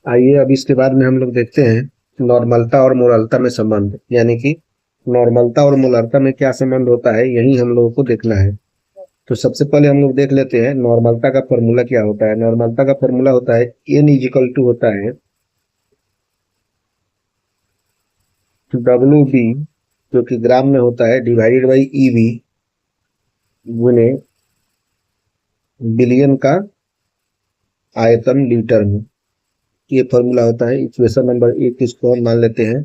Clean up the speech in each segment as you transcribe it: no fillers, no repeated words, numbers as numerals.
आइए अब इसके बाद में हम लोग देखते हैं नॉर्मलता और मोलरता में संबंध, यानी कि नॉर्मलता और मोलरता में क्या संबंध होता है, यही हम लोगों को देखना है। तो सबसे पहले हम लोग देख लेते हैं नॉर्मलता का फॉर्मूला क्या होता है। नॉर्मलता का फॉर्मूला होता है एन इज इक्वल टू होता है डब्ल्यू बी, जो कि ग्राम में होता है, डिवाइडेड बाई ई बी गुने बिलियन का आयतन लीटर में। ये फॉर्मूला होता है। इक्वेशन नंबर एक इसको हम मान लेते हैं।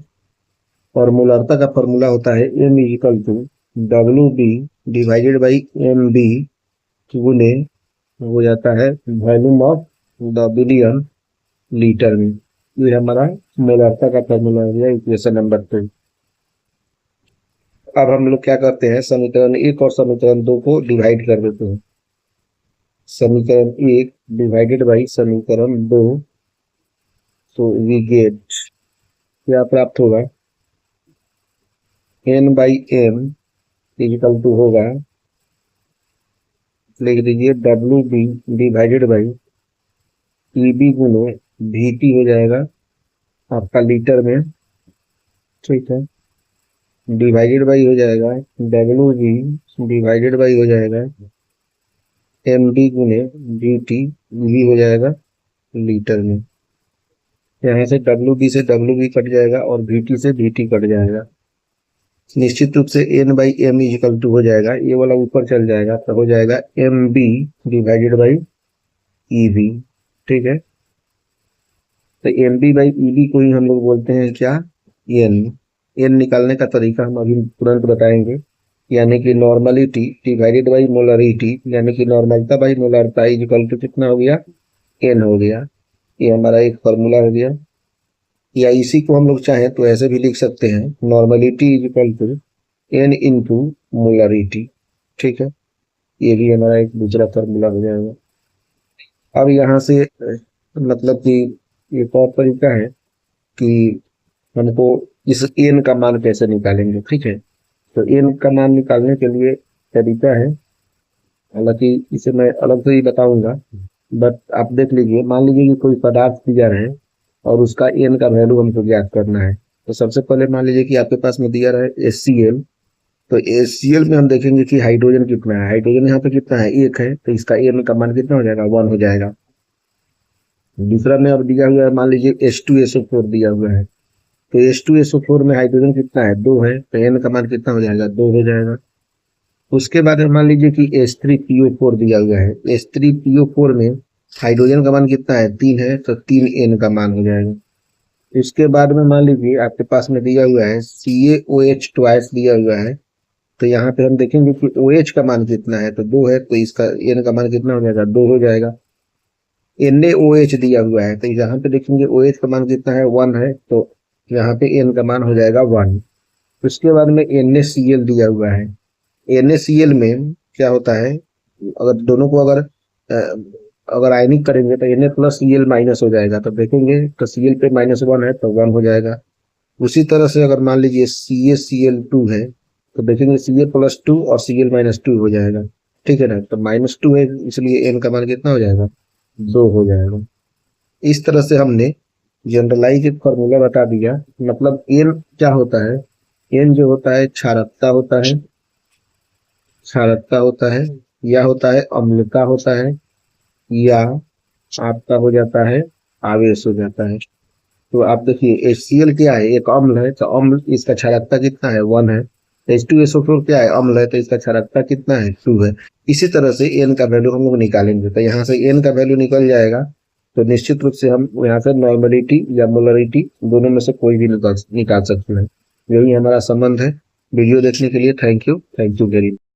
और मोलरता का फॉर्मूला होता है M is equal to W B divided by M B गुने हो जाता है volume of the billion litre में। ये हमारा मोलरता का फॉर्मूला हो गया इक्वेशन नंबर 2। अब हम लोग क्या करते हैं, समीकरण एक और समीकरण दो को डिवाइड कर देते हैं। समीकरण एक डिवाइडेड बाई समीकरण दो, तो वी गेट क्या प्राप्त होगा, N by M equal to होगा, लिख दीजिए W B divided by E B गुने वी टी हो जाएगा आपका लीटर में, ठीक है। डिवाइडेड बाई हो जाएगा डब्ल्यू बी डिवाइडेड बाई हो जाएगा एम बी गुने वी टी, वी हो जाएगा लीटर में। यहाँ से डब्ल्यू बी से डब्ल्यू बी कट जाएगा और वी टी से वी टी कट जाएगा। निश्चित रूप से N by M equal to हो जाएगा, ये वाला ऊपर चल जाएगा तो हो जाएगा M B divided by E B, ठीक है। तो M B by E B को ही हम लोग बोलते हैं क्या, एन। एन निकालने का तरीका हम अभी तुरंत बताएंगे, यानी कि नॉर्मलिटी डिवाइडेड बाई मोलरिटी, यानी कि नॉर्मलता बाई मोलरता इक्वल टू कितना हो गया, एन हो गया। ये हमारा एक फॉर्मूला हो गया। या इसी को हम लोग चाहें तो ऐसे भी लिख सकते हैं, normality is equal to N into molarity, ठीक है। ये भी हमारा एक दूसरा फॉर्मूला हो जाएगा। अब यहाँ से मतलब कि एक और तरीका है कि हमको इस एन का मान कैसे निकालेंगे, ठीक है। तो एन का मान निकालने के लिए तरीका है, हालांकि इसे मैं अलग से ही बताऊंगा, बट आप देख लीजिए। मान लीजिए कि कोई पदार्थ दिया है और उसका एन का वैल्यू हमको ज्ञात करना है। तो सबसे पहले मान लीजिए कि आपके पास में दिया रहा है HCl। तो HCl में हम देखेंगे कि हाइड्रोजन कितना है। हाइड्रोजन यहाँ पे कितना है, एक है, तो इसका एन का मान कितना हो जाएगा, 1 हो जाएगा। दूसरा में अब दिया हुआ है, मान लीजिए H2SO4 दिया हुआ है। तो H2SO4 में हाइड्रोजन कितना है, 2 है, तो एन का मान कितना हो जाएगा, 2 हो जाएगा। उसके बाद मान लीजिए कि H3PO4 दिया हुआ है। H3PO4 में हाइड्रोजन का मान कितना है, 3 है, तो 3 एन का मान हो जाएगा। इसके बाद में मान लीजिए आपके पास में दिया हुआ है CaOH ट्वाइस दिया हुआ है। तो यहाँ पे हम देखेंगे कि OH का मान कितना है, तो 2 है, तो इसका एन का मान कितना हो जाएगा, 2 हो जाएगा। NaOH दिया हुआ है, तो यहाँ पे देखेंगे OH का मान कितना है, 1 है, तो यहाँ पे एन का मान हो जाएगा 1। उसके बाद में NaCl दिया हुआ है। NaCl में क्या होता है, अगर दोनों को अगर आयनिक करेंगे तो Na प्लस Cl माइनस हो जाएगा, तो देखेंगे तो Cl पे -1 है तो 1 हो जाएगा। उसी तरह से अगर मान लीजिए CaCl2 है, तो देखेंगे Cl प्लस 2 और Cl माइनस 2 हो जाएगा, ठीक है ना। तो -2 है, इसलिए एन का मान कितना हो जाएगा, 2 हो जाएगा। इस तरह से हमने जनरलाइज एक फॉर्मूला बता दिया। मतलब एन क्या होता है, एन जो होता है क्षारकता होता है, क्षारकता होता है, या होता है अम्लता होता है, या आपका हो जाता है आवेश हो जाता है। तो आप देखिए HCl क्या है, एक अम्ल है, तो अम्ल इसका क्षारकता कितना है, 1 है। H2SO4 क्या है, अम्ल है, तो इसका क्षारकता कितना है, 2 है। इसी तरह से एन का वैल्यू हम लोग निकालेंगे, तो यहाँ से एन का वैल्यू निकल जाएगा। तो निश्चित रूप से हम यहाँ से नॉर्मलिटी या मोलरिटी दोनों में से कोई भी निकाल सकते हैं। यही हमारा संबंध है। वीडियो देखने के लिए थैंक यू वेरी मच।